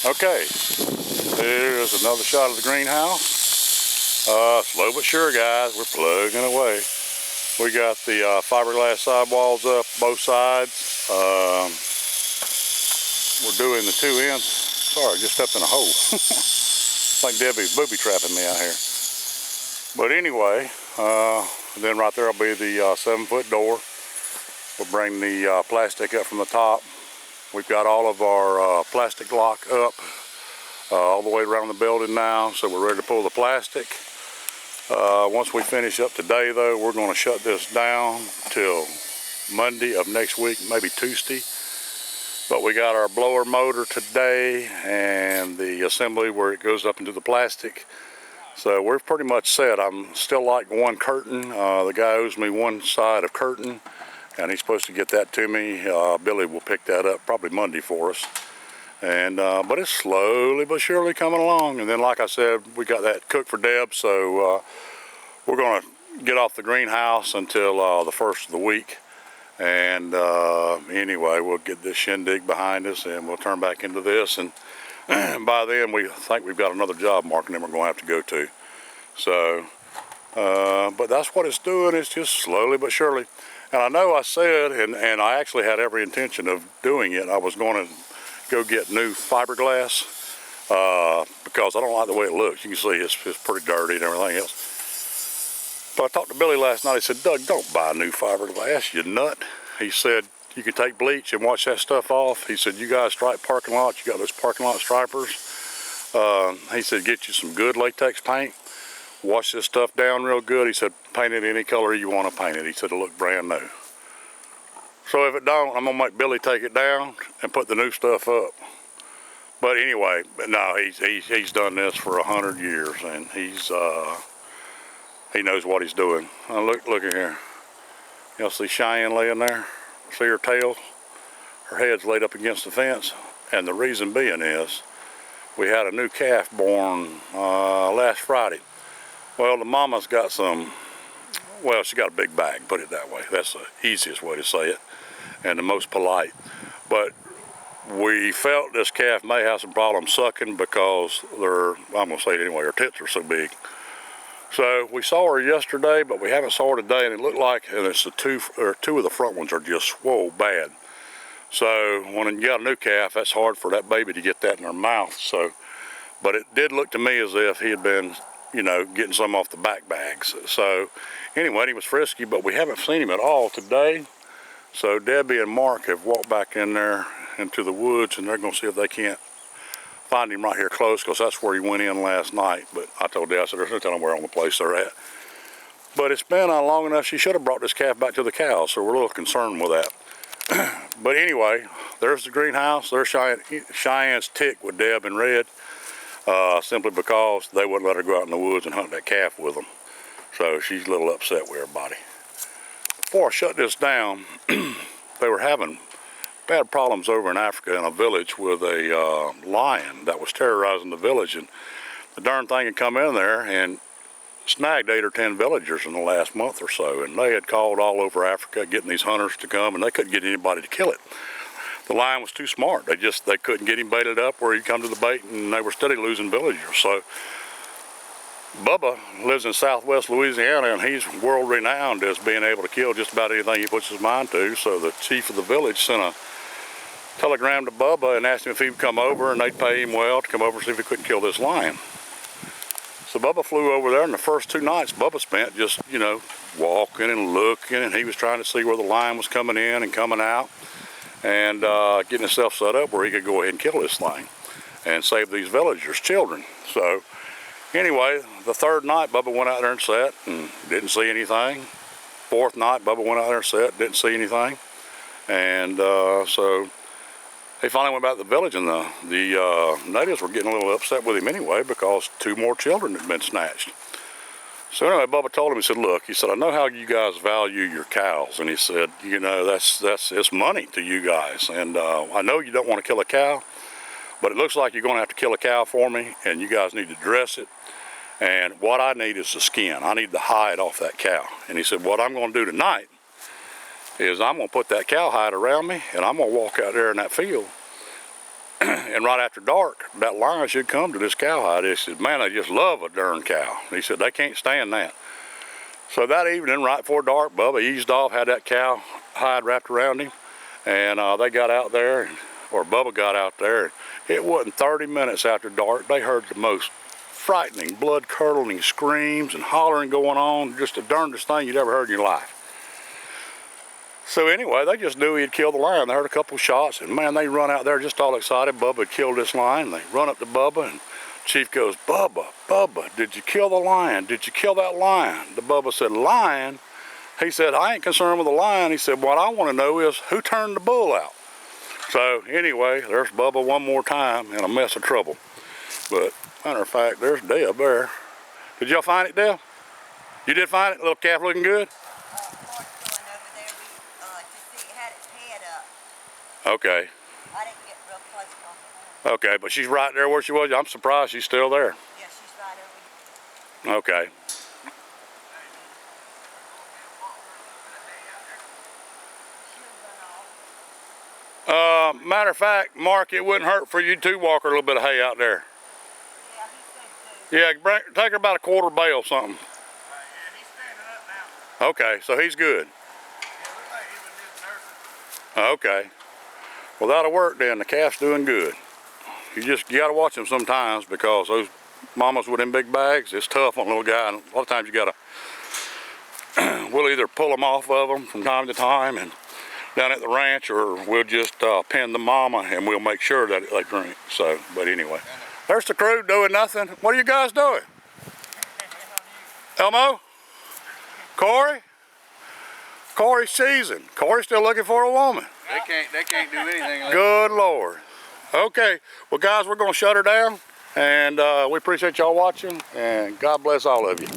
Okay, here's another shot of the greenhouse. Slow but sure, guys, we're plugging away. We got the fiberglass sidewalls up both sides. We're doing the two ends. Sorry, just stepped in a hole. Like Debbie's booby trapping me out here. But anyway, then right there will be the 7-foot door. We'll bring the plastic up from the top. We've got all of our plastic lock up all the way around the building now, so we're ready to pull the plastic. Once we finish up today though, we're going to shut this down till Monday of next week, maybe Tuesday. But we got our blower motor today and the assembly where it goes up into the plastic. So we're pretty much set. I'm still like one curtain. The guy owes me one side of curtain and he's supposed to get that to me. Billy will pick that up probably Monday for us. And but it's slowly but surely coming along. And then like I said, we got that cooked for Deb, so we're going to get off the greenhouse until the first of the week. And anyway, we'll get this shindig behind us and we'll turn back into this, and by then we think we've got another job marking that we're going to have to go to. So but that's what it's doing. It's just slowly but surely. And I know I said, and I actually had every intention of doing it, I was going to go get new fiberglass because I don't like the way it looks. You can see it's pretty dirty and everything else. But I talked to Billy last night. He said, Doug, don't buy new fiberglass, you nut. He said, you can take bleach and wash that stuff off. He said, you guys stripe parking lots, you got those parking lot stripers. He said, get you some good latex paint, wash this stuff down real good. He said, paint it any color you want to paint it. He said, it'll look brand new. So if it don't, I'm gonna make Billy take it down and put the new stuff up. But anyway, no, he's done this for 100 years, and he knows what he's doing. Look at here. You'll see Cheyenne laying there. See her tail? Her head's laid up against the fence. And the reason being is we had a new calf born last Friday. Well, the mama's got some, well, she got a big bag, put it that way. That's the easiest way to say it and the most polite. But we felt this calf may have some problems sucking because I'm gonna say it anyway, her tits are so big. So we saw her yesterday, but we haven't saw her today, and it looked like, and it's the two of the front ones are just swole bad. So when you got a new calf, that's hard for that baby to get that in her mouth. So, but it did look to me as if he had been, you know, getting some off the back bags. So anyway, he was frisky, but we haven't seen him at all today. So Debbie and Mark have walked back in there into the woods, and they're gonna see if they can't find him right here close, because that's where he went in last night. But I told Dad, I said, there's no telling where on the place they're at. But it's been long enough, she should have brought this calf back to the cows, so we're a little concerned with that. But anyway, there's the greenhouse. There's Cheyenne's tick with Deb and Red, simply because they wouldn't let her go out in the woods and hunt that calf with them. So she's a little upset with everybody. Before I shut this down, they were having bad problems over in Africa in a village with a lion that was terrorizing the village, and the darn thing had come in there and snagged 8 or 10 villagers in the last month or so, and they had called all over Africa getting these hunters to come, and they couldn't get anybody to kill it. The lion was too smart. They couldn't get him baited up where he'd come to the bait, and they were steady losing villagers. So Bubba lives in southwest Louisiana, and he's world renowned as being able to kill just about anything he puts his mind to. So the chief of the village sent a telegram to Bubba and asked him if he would come over, and they'd pay him well to come over and see if he couldn't kill this lion. So Bubba flew over there, and the first 2 nights Bubba spent just, you know, walking and looking, and he was trying to see where the lion was coming in and coming out, and getting himself set up where he could go ahead and kill this thing and save these villagers' children. So anyway, the 3rd night Bubba went out there and sat and didn't see anything. 4th night Bubba went out there and sat, didn't see anything. And so he finally went back to the village, and the natives were getting a little upset with him anyway because 2 more children had been snatched. So anyway, Bubba told him, he said, look, he said, I know how you guys value your cows. And he said, you know, it's money to you guys. And I know you don't want to kill a cow, but it looks like you're going to have to kill a cow for me, and you guys need to dress it. And what I need is the skin. I need the hide off that cow. And he said, what I'm going to do tonight is I'm going to put that cowhide around me, and I'm going to walk out there in that field And right after dark, that lion should come to this cowhide. He said, man, I just love a darn cow. He said, they can't stand that. So that evening, right before dark, Bubba eased off, had that cow hide wrapped around him, and they got out there, or Bubba got out there, and it wasn't 30 minutes after dark, they heard the most frightening, blood-curdling screams and hollering going on, just the darndest thing you'd ever heard in your life. So anyway, they just knew he had killed the lion. They heard a couple shots, and man, they run out there just all excited. Bubba had killed this lion. They run up to Bubba, and Chief goes, Bubba, did you kill the lion? Did you kill that lion? The Bubba said, lion? He said, I ain't concerned with the lion. He said, what I want to know is who turned the bull out? So anyway, there's Bubba one more time in a mess of trouble. But matter of fact, there's Deb there. Did y'all find it, Deb? You did find it? Little calf looking good? Okay. I didn't get real close to her. Okay, but she's right there where she was. I'm surprised she's still there. Yeah, she's right over Okay. Matter of fact, Mark, it wouldn't hurt for you to walk her a little bit of hay out there. Yeah, he said so. Yeah, take her about a quarter bale or something. Yeah, he's standing up now. Okay, so he's good. Yeah, looked like he was just nursing. Okay. Well, that'll work then. The calf's doing good. You gotta watch them sometimes because those mamas with them big bags, it's tough on a little guy. And a lot of times you gotta, we'll either pull them off of them from time to time and down at the ranch, or we'll just pin the mama and we'll make sure that they drink. So, but anyway, there's the crew doing nothing. What are you guys doing? Elmo? Corey? Corey's cheesing. Corey's still looking for a woman. They can't do anything like Good Lord. Okay, well guys, we're gonna shut her down, and we appreciate y'all watching, and God bless all of you.